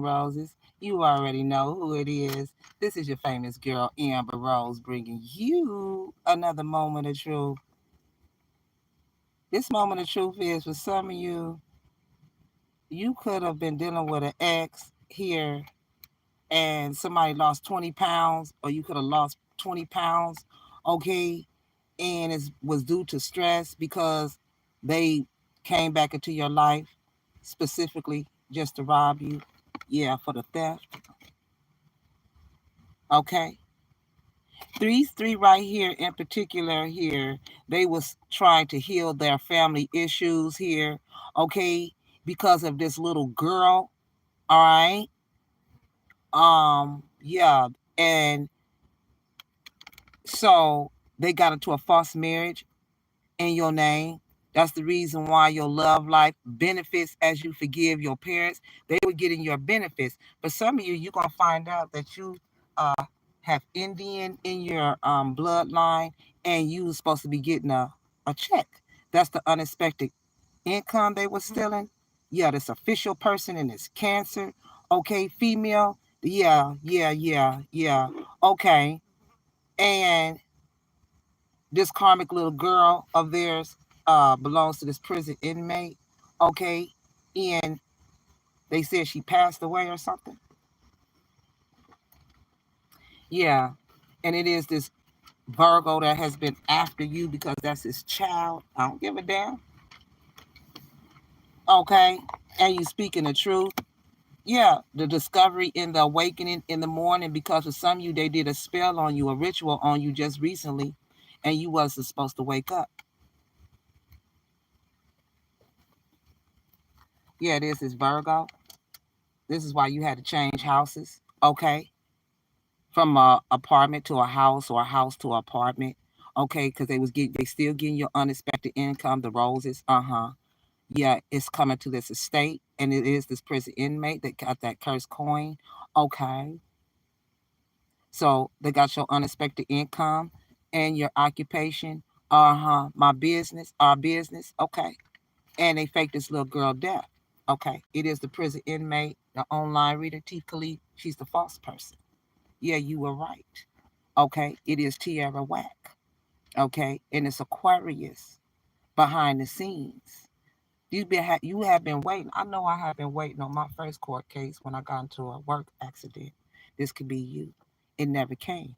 Roses. You already know who it is. This is your famous girl, Amber Rose, bringing you another moment of truth. This moment of truth is for some of you, you could have been dealing with an ex here and somebody lost 20 pounds, or you could have lost 20 pounds, okay? And it was due to stress because they came back into your life specifically just to rob you. Yeah, for the theft. Okay. These three right here in particular here, they was trying to heal their family issues here, okay, because of this little girl. All right. Yeah. And so they got into a false marriage in your name. That's the reason why your love life benefits as you forgive your parents. They were getting your benefits. But some of you, you're going to find out that you uh, have Indian in your bloodline and you was supposed to be getting a check. That's the unexpected income they were stealing. Yeah, this official person and this cancer. Okay, female. Yeah. Okay. And this karmic little girl of theirs belongs to this prison inmate. Okay. And they said she passed away or something. Yeah. And it is this Virgo that has been after you because that's his child. I don't give a damn. Okay. And you speaking the truth. Yeah, the discovery in the awakening in the morning, because for some of you, they did a spell on you, a ritual on you just recently, and you wasn't supposed to wake up. Yeah, this is Virgo. This is why you had to change houses, okay? From a apartment to a house or a house to an apartment, okay? Because they still getting your unexpected income, the roses, Yeah, it's coming to this estate, and it is this prison inmate that got that cursed coin, okay? So they got your unexpected income and your occupation. My business, our business. Okay. And they fake this little girl death. Okay. It is the prison inmate, the online reader, T. Khalid. She's the false person. Yeah, you were right. Okay. It is Tierra Whack. Okay. And it's Aquarius behind the scenes. You have been waiting. I know I have been waiting on my first court case when I got into a work accident. This could be you. It never came,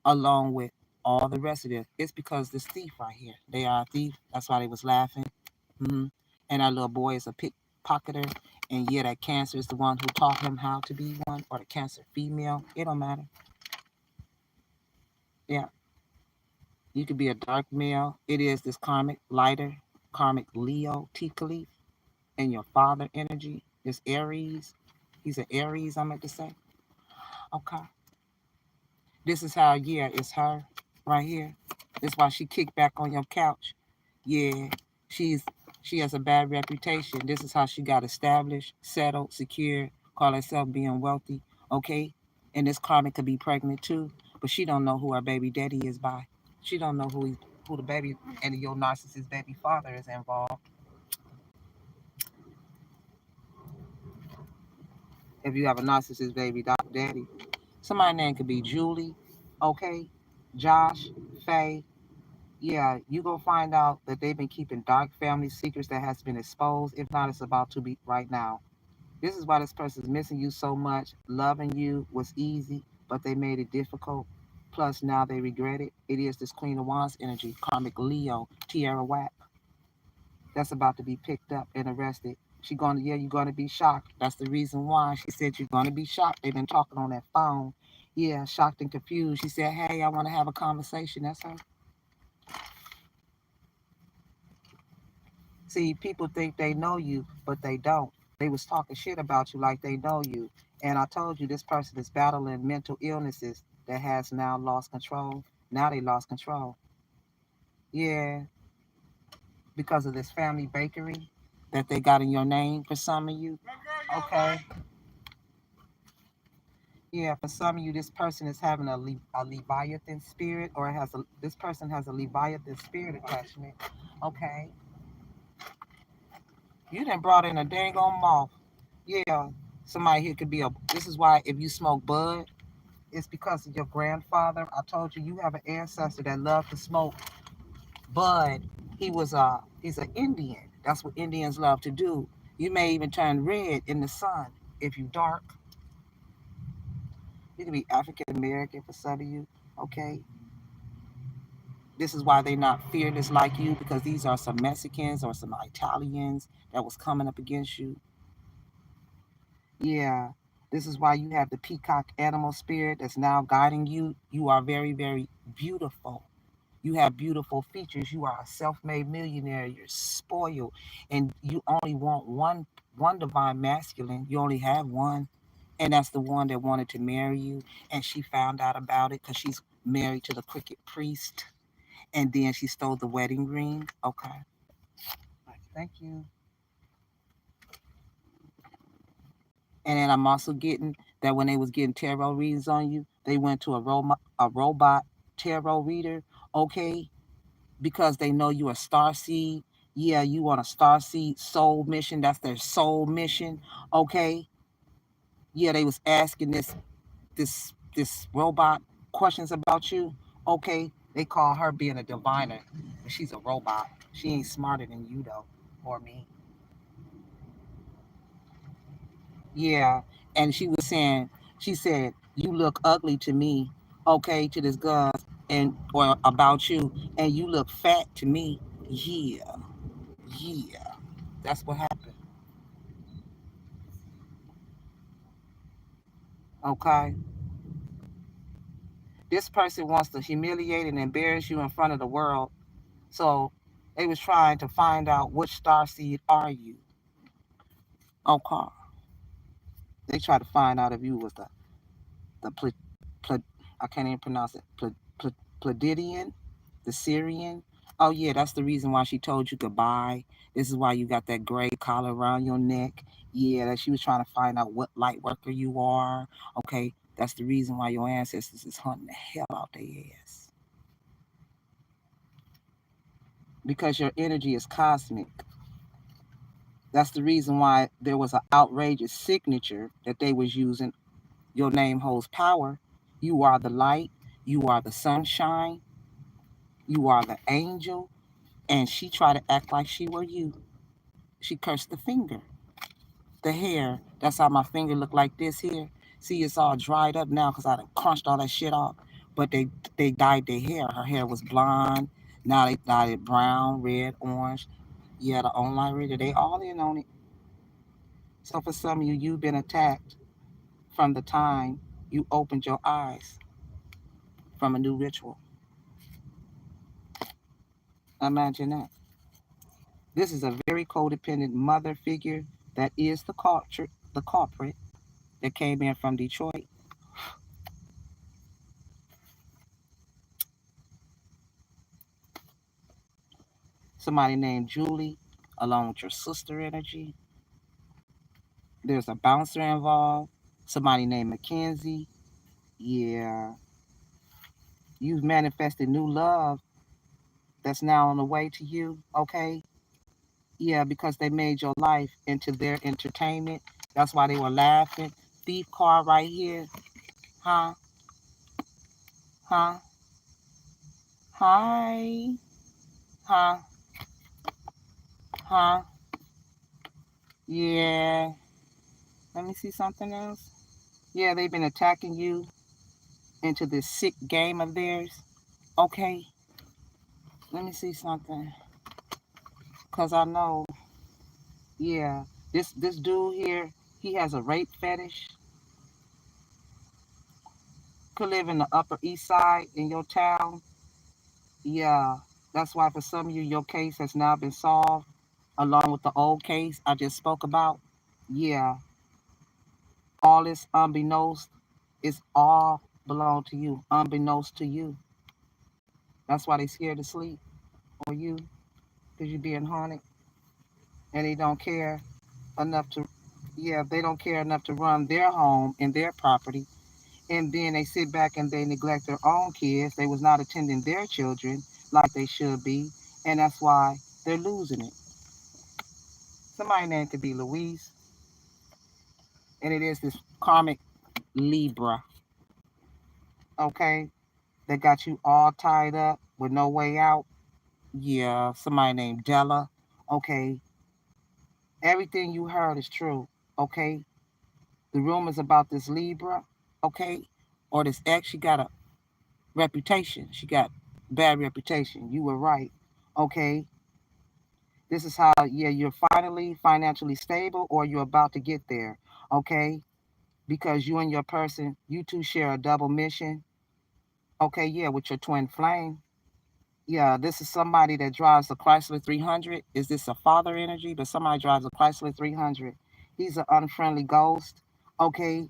along with all the rest of it. It's because this thief right here. They are a thief. That's why they was laughing. hmm And our little boy is a pickpocketer. And yeah, that cancer is the one who taught him how to be one, or the cancer female. It don't matter. Yeah. You could be a dark male. It is this karmic lighter, karmic Leo, Tikali, and your father energy. This Aries. He's an Aries, I meant to say. Okay. This is how, yeah, it's her right here. That's why she kicked back on your couch. Yeah, she's she has a bad reputation. This is how she got established, settled, secure, call herself being wealthy. Okay, and this karmic could be pregnant too, but she don't know who her baby daddy is by. She don't know who the baby and your narcissist baby father is involved. If you have a narcissist baby daddy, somebody's name could be Julie. Okay, Josh, Faye. Yeah, you gonna find out that they've been keeping dark family secrets that has been exposed. If not, it's about to be right now. This is why this person's missing you so much. Loving you was easy, but they made it difficult. Plus, now they regret it. It is this Queen of Wands energy, karmic Leo, Tierra Whack. That's about to be picked up and arrested. You're gonna be shocked. That's the reason why she said you're gonna be shocked. They've been talking on that phone. Yeah, shocked and confused. She said, "Hey, I want to have a conversation." That's her. See, people think they know you, but they don't. They was talking shit about you like they know you. And I told you this person is battling mental illnesses that has now lost control. Now they lost control. Yeah, because of this family bakery that they got in your name for some of you. Okay. Yeah, for some of you, this person is having a Leviathan spirit, or this person has a Leviathan spirit attachment. Okay. You done brought in a dang on moth. Yeah. Somebody here could be this is why if you smoke bud, it's because of your grandfather. I told you, you have an ancestor that loved to smoke bud. He's an Indian. That's what Indians love to do. You may even turn red in the sun if you dark. You can be African American for some of you, okay? This is why they're not fearless like you, because these are some Mexicans or some Italians that was coming up against you. Yeah, this is why you have the peacock animal spirit that's now guiding you. You are very, very beautiful. You have beautiful features. You are a self-made millionaire. You're spoiled, and you only want one divine masculine. You only have one, and that's the one that wanted to marry you. And she found out about it because she's married to the cricket priest, and then she stole the wedding ring. Okay, thank you. And then I'm also getting that when they was getting tarot readings on you, they went to a robot tarot reader. Okay, because they know you're a star seed. Yeah, you on a star seed soul mission. That's their soul mission. Okay. Yeah, they was asking this robot questions about you. Okay. They call her being a diviner, but she's a robot. She ain't smarter than you though, or me. Yeah. And she was saying, she said, you look ugly to me, okay, to this gun and or about you, and you look fat to me. Yeah. Yeah. That's what happened. Okay. This person wants to humiliate and embarrass you in front of the world. So they was trying to find out which star seed are you. Okay. They tried to find out if you was the I can't even pronounce it. Pledidian, the Syrian. Oh yeah, that's the reason why she told you goodbye. This is why you got that gray collar around your neck. Yeah, that she was trying to find out what light worker you are. Okay, that's the reason why your ancestors is hunting the hell out their ass. Because your energy is cosmic. That's the reason why there was an outrageous signature that they was using. Your name holds power. You are the light. You are the sunshine. You are the angel. And she tried to act like she were you. She cursed the finger. The hair, that's how my finger looked like this here. See, it's all dried up now because I done crunched all that shit off. But they dyed their hair. Her hair was blonde. Now they dyed it brown, red, orange. Yeah, the online reader, they all in on it. So for some of you, you've been attacked from the time you opened your eyes from a new ritual. Imagine that. This is a very codependent mother figure that is the culprit that came in from Detroit. Somebody named Julie, along with your sister energy. There's a bouncer involved. Somebody named Mackenzie. Yeah. You've manifested new love that's now on the way to you, okay? Yeah, because they made your life into their entertainment. That's why they were laughing. Thief car right here. Huh? Huh? Hi. Huh? Huh? Yeah. Let me see something else. Yeah, they've been attacking you into this sick game of theirs. Okay. Let me see something. Cause I know, yeah, this dude here, he has a rape fetish. Could live in the Upper East Side in your town. Yeah. That's why for some of you, your case has now been solved along with the old case I just spoke about. Yeah. All this unbeknownst is all belong to you, unbeknownst to you. That's why they scared to sleep or you, because you're being haunted and they don't care enough to, yeah, they don't care enough to run their home and their property. And then they sit back and they neglect their own kids. They was not attending their children like they should be. And that's why they're losing it. Somebody name could be Louise. And it is this karmic Libra, okay, that got you all tied up with no way out. Yeah, somebody named Della. Okay, everything you heard is true. Okay, the rumors about this Libra, okay, or this ex, she got a reputation. She got bad reputation. You were right. Okay, this is how, yeah, you're finally financially stable or you're about to get there. Okay, because you and your person, you two share a double mission. Okay, yeah, with your twin flame. Yeah, this is somebody that drives a Chrysler 300. Is this a father energy? But somebody drives a Chrysler 300. He's an unfriendly ghost. Okay,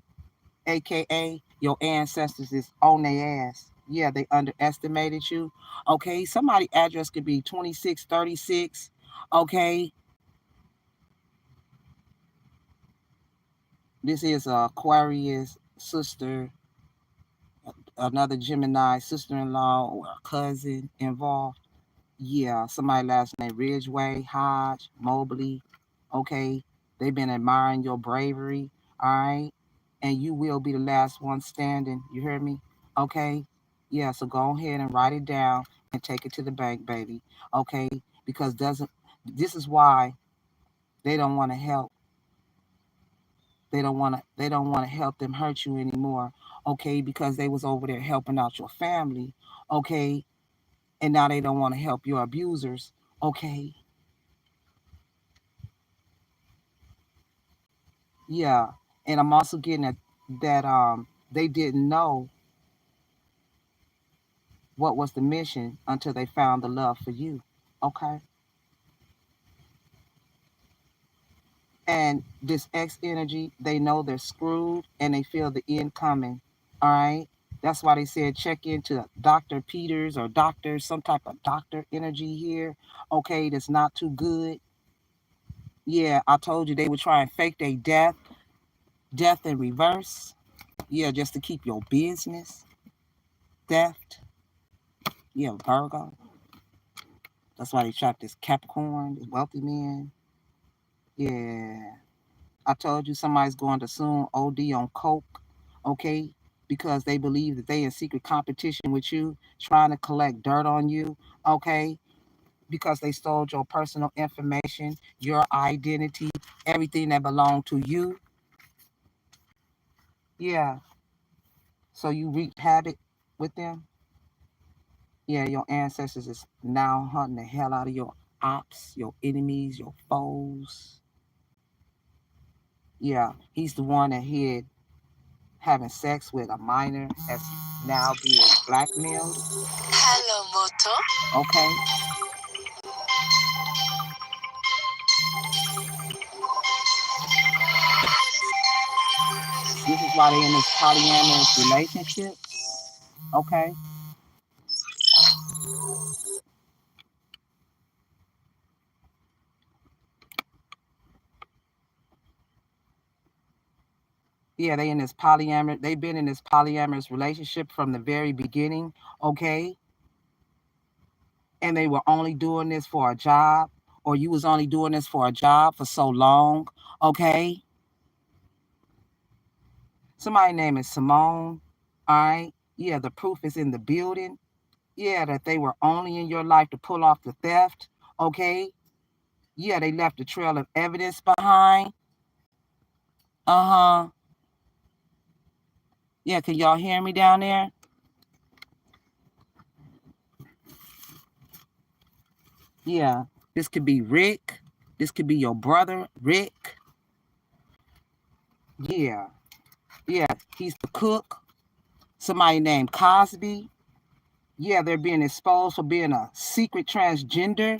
aka your ancestors is on their ass. Yeah, they underestimated you. Okay, somebody address could be 2636. Okay, this is Aquarius sister, another Gemini sister-in-law or a cousin involved. Yeah, somebody last name Ridgeway, Hodge, Mobley. Okay, they've been admiring your bravery. All right, and you will be the last one standing. You hear me? Okay. Yeah, so go ahead and write it down and take it to the bank, baby. Okay, because doesn't this is why they don't want to help. They don't want to help them hurt you anymore. Okay, because they was over there helping out your family. Okay, and now they don't want to help your abusers. Okay. Yeah, and I'm also getting at that they didn't know what was the mission until they found the love for you. Okay? And this X energy, they know they're screwed and they feel the end coming. All right? That's why they said check into Dr. Peters or doctor, some type of doctor energy here. Okay, that's not too good. Yeah, I told you they would try and fake their death in reverse. Yeah, just to keep your business. Theft. Yeah, Virgo. That's why they trapped this Capricorn, this wealthy man. Yeah. I told you somebody's going to soon OD on coke, okay? Because they believe that they in secret competition with you, trying to collect dirt on you, okay? Because they stole your personal information, your identity, everything that belonged to you. Yeah. So you wreaked havoc with them. Yeah, your ancestors is now hunting the hell out of your ops, your enemies, your foes. Yeah, he's the one that hid having sex with a minor as now being blackmailed. Hello, Moto. Okay. This is why they in this polyamorous relationship. Okay. Yeah, they in this polyamorous. They've been in this polyamorous relationship from the very beginning. Okay. And they were only doing this for a job, or you was only doing this for a job for so long. Okay. Somebody name is Simone. All right. Yeah, the proof is in the building. Yeah, that they were only in your life to pull off the theft. Okay. Yeah, they left a trail of evidence behind. Uh-huh. Yeah, can y'all hear me down there? Yeah. This could be Rick. This could be your brother, Rick. Yeah. Yeah, he's the cook. Somebody named Cosby. Yeah, they're being exposed for being a secret transgender.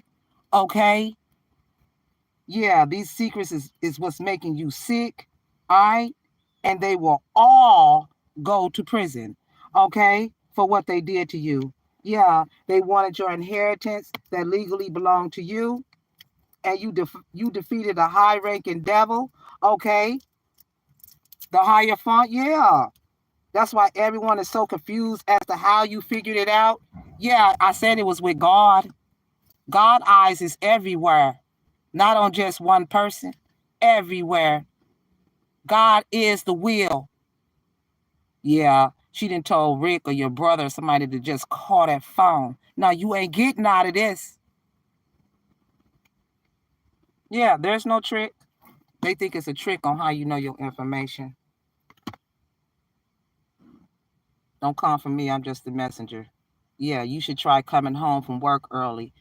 Okay. Yeah, these secrets is what's making you sick. All right. And they will all go to prison. Okay. For what they did to you. Yeah, they wanted your inheritance that legally belonged to you. And you defeated a high-ranking devil. Okay. The higher font. Yeah. That's why everyone is so confused as to how you figured it out. Yeah, I said it was with God. God eyes is everywhere, not on just one person, everywhere. God is the will. Yeah, she done told Rick or your brother or somebody to just call that phone. Now, you ain't getting out of this. Yeah, there's no trick. They think it's a trick on how you know your information. Don't come from me. I'm just the messenger. Yeah, you should try coming home from work early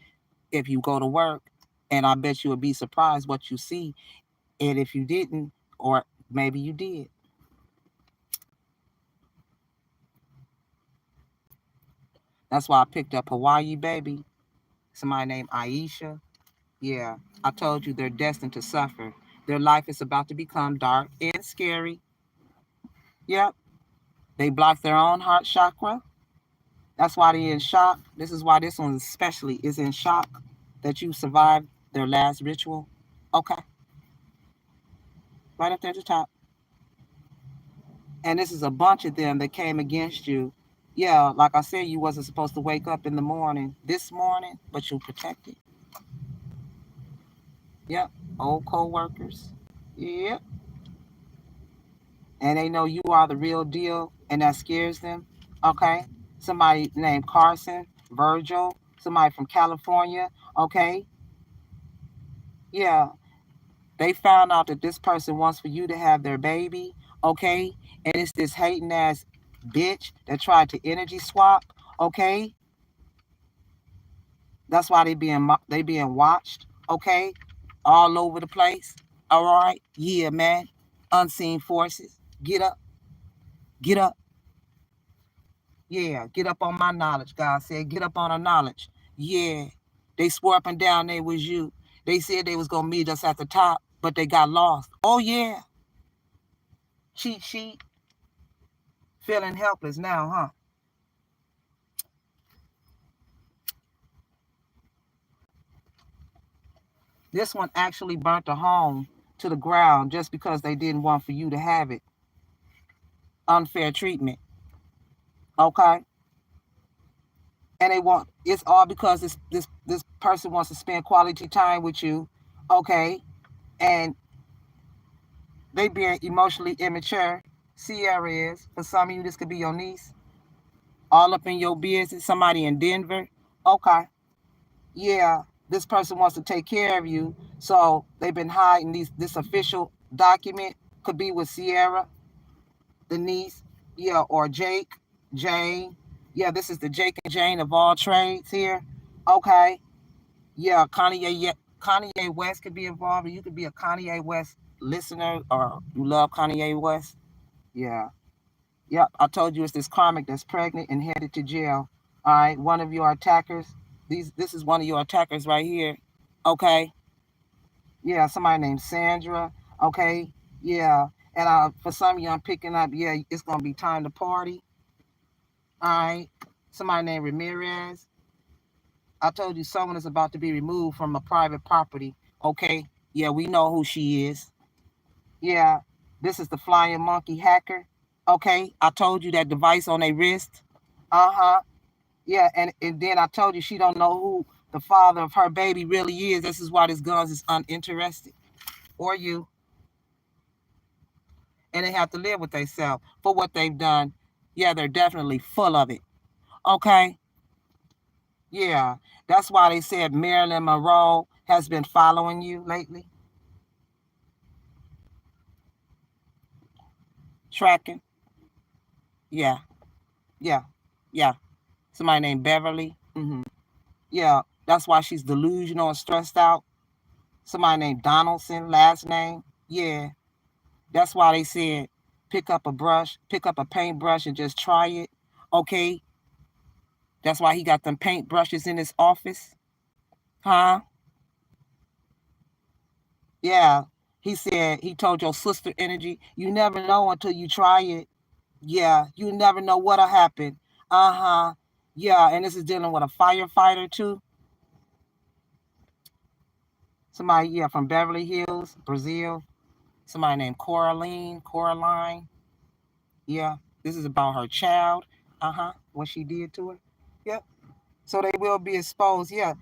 if you go to work. And I bet you would be surprised what you see. And if you didn't, or maybe you did. That's why I picked up Hawaii, baby. Somebody named Aisha. Yeah, I told you they're destined to suffer. Their life is about to become dark and scary. Yep. They block their own heart chakra. That's why they're in shock. This is why this one especially is in shock that you survived their last ritual. Okay. Right up there at the top. And this is a bunch of them that came against you. Yeah, like I said, you wasn't supposed to wake up in the morning, this morning, but you protected. Yep. Old co-workers. Yep. And they know you are the real deal, and that scares them. Okay. Somebody named Carson, Virgil, somebody from California. Okay. Yeah. They found out that this person wants for you to have their baby. Okay. And it's this hating ass bitch that tried to energy swap. Okay. That's why they being watched. Okay. All over the place. All right. Yeah, man. Unseen forces. Get up. Get up. Yeah, get up on my knowledge. God said, get up on our knowledge. Yeah, they swore up and down they was you. They said they was gonna meet us at the top, but they got lost. Oh yeah, cheat sheet, feeling helpless now, huh? This one actually burnt a home to the ground just because they didn't want for you to have it. Unfair treatment. Okay. And they want it's all because this person wants to spend quality time with you. Okay. And they being emotionally immature. Sierra is. For some of you, this could be your niece. All up in your business. Somebody in Denver. Okay. Yeah. This person wants to take care of you. So they've been hiding this official document. Could be with Sierra, the niece. Yeah. Or Jake, Jane. Yeah, this is the Jake and Jane of all trades here. Okay. Yeah, Kanye West could be involved. Or you could be a Kanye West listener or you love Kanye West. Yeah. Yep. I told you it's this karmic that's pregnant and headed to jail. All right. One of your attackers. This is one of your attackers right here. Okay. Yeah. Somebody named Sandra. Okay. Yeah. And for some of you, I'm picking up. Yeah, it's gonna be time to party. All right. Somebody named Ramirez. I told you someone is about to be removed from a private property. Okay. Yeah, we know who she is. Yeah. This is the flying monkey hacker. Okay. I told you that device on their wrist. Uh-huh. Yeah, and then I told you she don't know who the father of her baby really is. This is why this guns is uninterested. Or you. And they have to live with themselves for what they've done. Yeah, they're definitely full of it. Okay. Yeah. That's why they said Marilyn Monroe has been following you lately. Tracking. Yeah. Yeah. Yeah. Somebody named Beverly. Yeah. That's why she's delusional and stressed out. Somebody named Donaldson, last name. Yeah. That's why they said pick up a brush, pick up a paintbrush and just try it. Okay. That's why he got them paint brushes in his office. Huh? Yeah. He said he told your sister energy, you never know until you try it. Yeah. You never know what'll happen. Uh-huh. Yeah. And this is dealing with a firefighter too. Somebody, yeah, from Beverly Hills, Brazil. Somebody named Coraline. Yeah. This is about her child. Uh-huh. What she did to her. Yep. So they will be exposed. Yeah,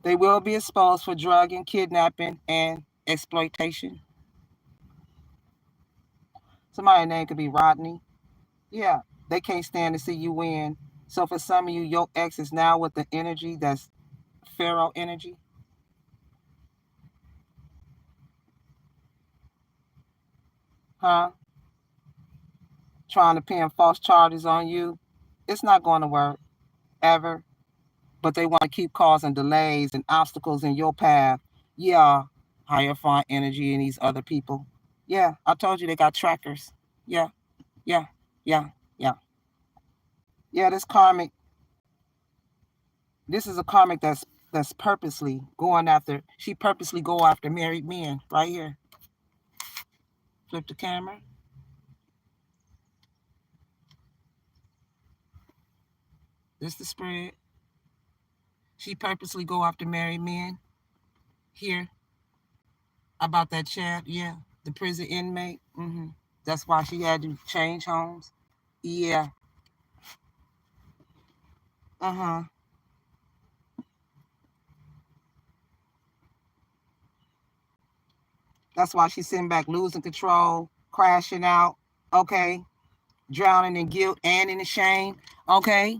they will be exposed for drug and kidnapping and exploitation. Somebody's name could be Rodney. Yeah, they can't stand to see you win. So for some of you, your ex is now with the energy that's Pharaoh energy. Huh? Trying to pin false charges on you. It's not going to work ever. But they want to keep causing delays and obstacles in your path. Yeah, Hierophant energy and these other people. Yeah, I told you they got trackers. Yeah, yeah, yeah, yeah. Yeah, this karmic, this is a karmic that's purposely going after, she purposely go after married men right here. Flip the camera. This the spread. She purposely go after married men here. About that chat, yeah. The prison inmate. That's why she had to change homes. Yeah. Uh-huh. That's why she's sitting back, losing control, crashing out, okay? Drowning in guilt and in the shame, okay?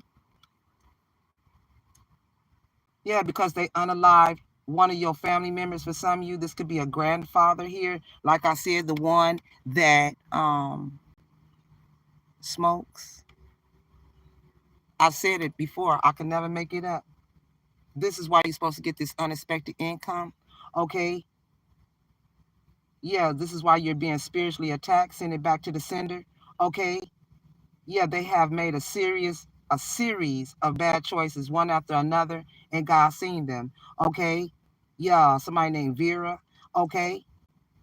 Yeah, because they unalived one of your family members. For some of you, this could be a grandfather here. Like I said, the one that smokes. I've said it before. I can never make it up. This is why you're supposed to get this unexpected income, okay? Yeah, this is why you're being spiritually attacked. Send it back to the sender, okay? Yeah, they have made a series of bad choices, one after another, and God seen them. Okay. Yeah, somebody named Vera. Okay.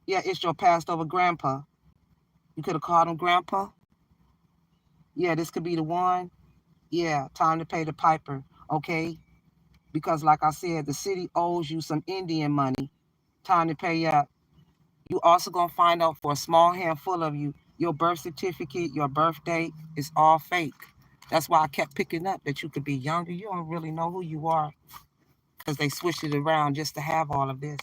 Yeah, it's your passed over grandpa. You could have called him grandpa. Yeah, this could be the one. Yeah, time to pay the piper. Okay. Because like I said, the city owes you some Indian money. Time to pay up. You also gonna find out for a small handful of you, your birth certificate, your birth date is all fake. That's why I kept picking up that you could be younger. You don't really know who you are because they switched it around just to have all of this.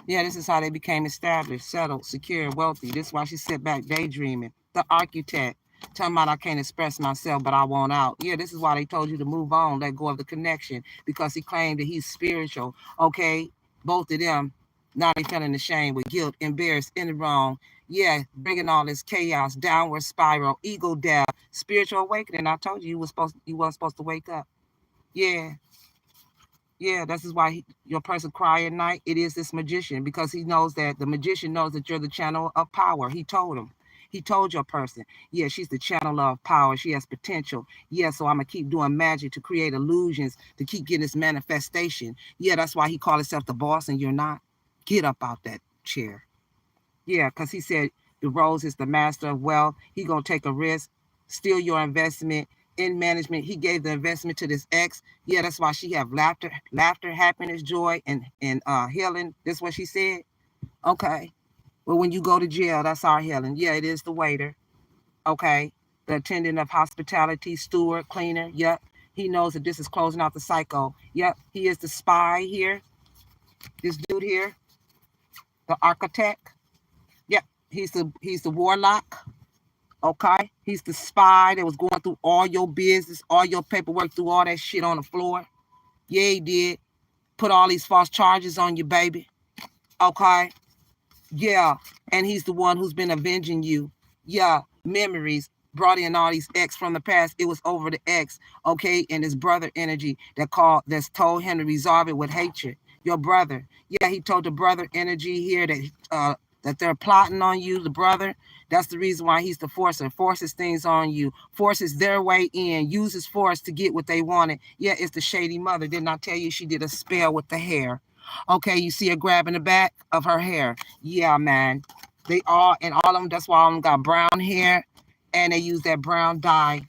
Yeah, this is how they became established, settled, secure, wealthy. This is why she sat back daydreaming. The architect, talking about I can't express myself, but I want out. Yeah, this is why they told you to move on, let go of the connection, because he claimed that he's spiritual. Okay, both of them, now they feeling ashamed with guilt, embarrassed, in the wrong. Yeah, bringing all this chaos, downward spiral, ego death, spiritual awakening. I told you you weren't supposed to wake up. Yeah. Yeah, this is why your person cry at night. It is this magician because he knows that the magician knows that you're the channel of power. He told him. He told your person, yeah, she's the channel of power. She has potential. Yeah, so I'm going to keep doing magic to create illusions, to keep getting this manifestation. Yeah, that's why he called himself the boss and you're not. Get up out that chair. Yeah, because he said the Rose is the master of wealth. He going to take a risk, steal your investment in management. He gave the investment to this ex. Yeah, that's why she have laughter, happiness, joy, and healing. That's what she said. Okay. Well, when you go to jail, that's our healing. Yeah, it is the waiter. Okay. The attendant of hospitality, steward, cleaner. Yep. He knows that this is closing out the cycle. Yep. He is the spy here. This dude here, the architect. Yep. He's the warlock. Okay. He's the spy that was going through all your business, all your paperwork, through all that shit on the floor. Yeah, he did. Put all these false charges on you, baby. Okay. Yeah. And he's the one who's been avenging you. Yeah. Memories. Brought in all these ex from the past. It was over the ex. Okay. And his brother energy that's told him to resolve it with hatred. Your brother. Yeah, he told the brother energy here that they're plotting on you, the brother. That's the reason why he's the forcer. Forces things on you. Forces their way in. Uses force to get what they wanted. Yeah, it's the shady mother. Didn't I tell you she did a spell with the hair? Okay, you see her grabbing the back of her hair. Yeah, man. They all, and all of them, that's why all of them got brown hair. And they use that brown dye.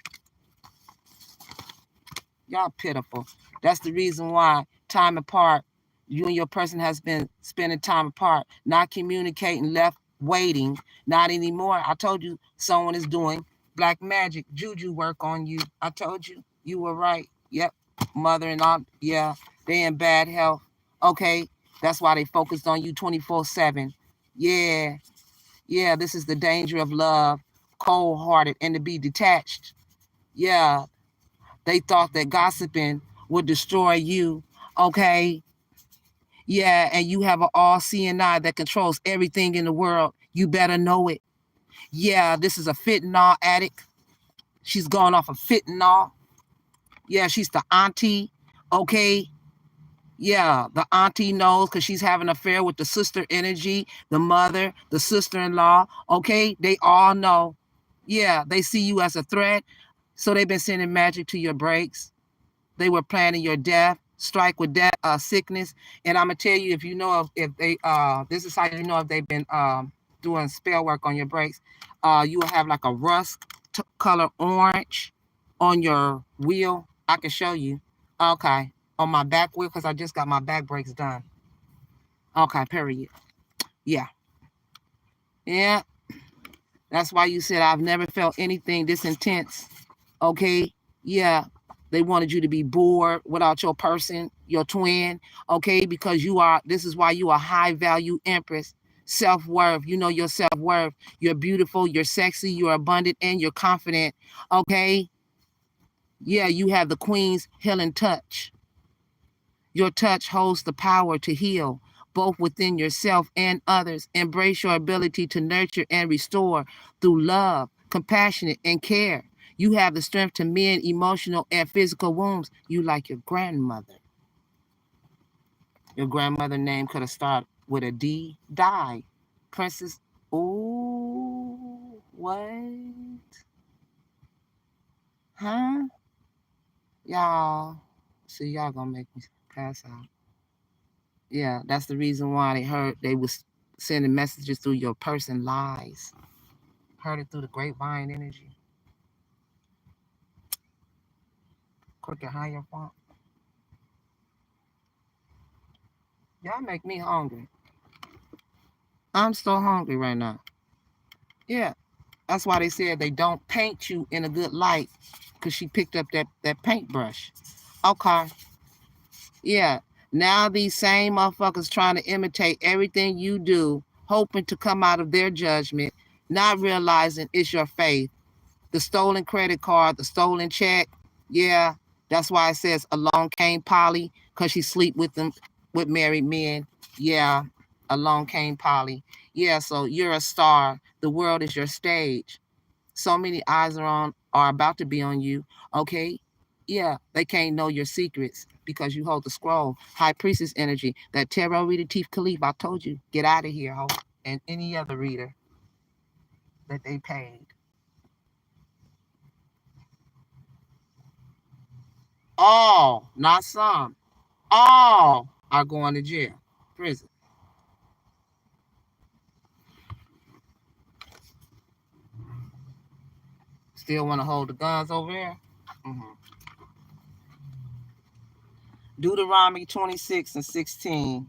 Y'all pitiful. That's the reason why time apart, you and your person has been spending time apart, not communicating, left waiting, not anymore. I told you someone is doing black magic, juju work on you. I told you, you were right. Yep, mother and aunt, yeah, they in bad health. Okay, That's why they focused on you 24/7. Yeah, yeah, this is the danger of love, cold-hearted, and to be detached. Yeah, they thought that gossiping would destroy you, okay? Yeah, and you have an all-seeing eye that controls everything in the world. You better know it. Yeah, this is a fentanyl addict. She's going off of fentanyl. Yeah, she's the auntie, okay? Yeah, the auntie knows because she's having an affair with the sister energy, the mother, the sister-in-law, okay? They all know. Yeah, they see you as a threat, so they've been sending magic to your breaks. They were planning your death, strike with death, sickness. And I'm gonna tell you, if you know if they this is how you know if they've been doing spell work on your breaks. You will have like a rust color orange on your wheel. I can show you. Okay, on my back wheel because I just got my back brakes done. Okay, period. Yeah, yeah. That's why you said I've never felt anything this intense. Okay, yeah. They wanted you to be bored without your person, your twin, okay? Because you are, this is why you are high value empress. Self-worth, you know your self-worth. You're beautiful, you're sexy, you're abundant, and you're confident, okay? Yeah, you have the queen's healing touch. Your touch holds the power to heal, both within yourself and others. Embrace your ability to nurture and restore through love, compassion, and care. You have the strength to mend emotional and physical wounds. You like your grandmother. Your grandmother name could have started with a D. Die. Princess. Ooh, what? Huh? Y'all. See, y'all gonna make me pass out. Yeah, that's the reason why they was sending messages through your person lies. Heard it through the grapevine energy. Crooked higher font. Y'all make me hungry. I'm so hungry right now. Yeah, that's why they said they don't paint you in a good light because she picked up that paintbrush. Okay. Yeah. Now these same motherfuckers trying to imitate everything you do, hoping to come out of their judgment, not realizing it's your faith. The stolen credit card, the stolen check. Yeah, that's why it says along came Polly, because she sleep with them, with married men. Yeah, along came Polly. Yeah, so you're a star. The world is your stage. So many eyes are about to be on you. Okay, yeah, they can't know your secrets because you hold the scroll. High priestess energy. That tarot reader, Chief Khalif, I told you, get out of here, ho. And any other reader that they paid. All, not some, all are going to jail, prison. Still want to hold the guns over there? Deuteronomy 26:16.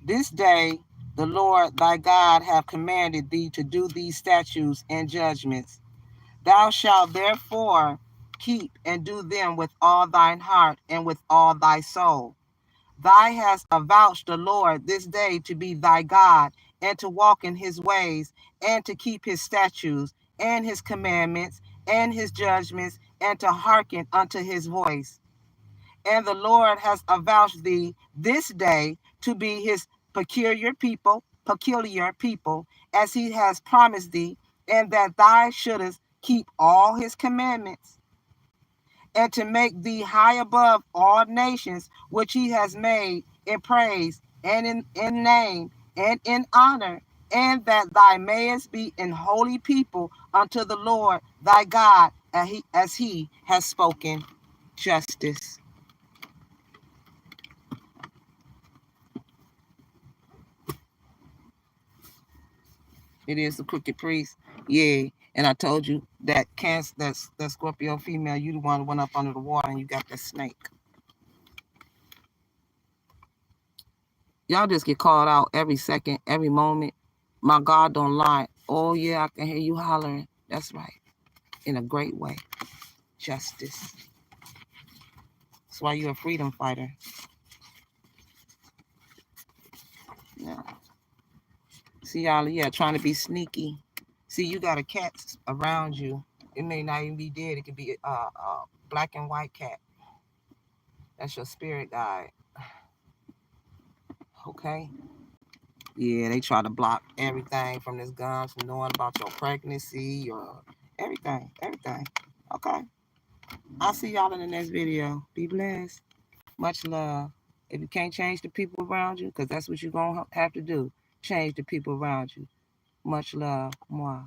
This day the Lord thy God hath commanded thee to do these statutes and judgments. Thou shalt therefore keep and do them with all thine heart and with all thy soul. Thou hast avouched the Lord this day to be thy God, and to walk in his ways, and to keep his statutes, and his commandments, and his judgments, and to hearken unto his voice. And the Lord has avouched thee this day to be his peculiar people, as he has promised thee, and that thou shouldest keep all his commandments, and to make thee high above all nations, which he has made in praise and in name and in honor, and that thou mayest be an holy people unto the Lord thy God, as he has spoken. Justice. It is the crooked priest. Yeah. And I told you that Cancer, that Scorpio female, you the one who went up under the water and you got that snake. Y'all just get called out every second, every moment. My God don't lie. Oh yeah, I can hear you hollering. That's right. In a great way. Justice. That's why you're a freedom fighter. Yeah. See y'all, yeah, trying to be sneaky. See, you got a cat around you. It may not even be dead. It could be a black and white cat. That's your spirit guide. Okay. Yeah, they try to block everything from this gun, from knowing about your pregnancy, your everything. Okay. I'll see y'all in the next video. Be blessed. Much love. If you can't change the people around you, because that's what you're going to have to do, change the people around you. Much love. Mwah.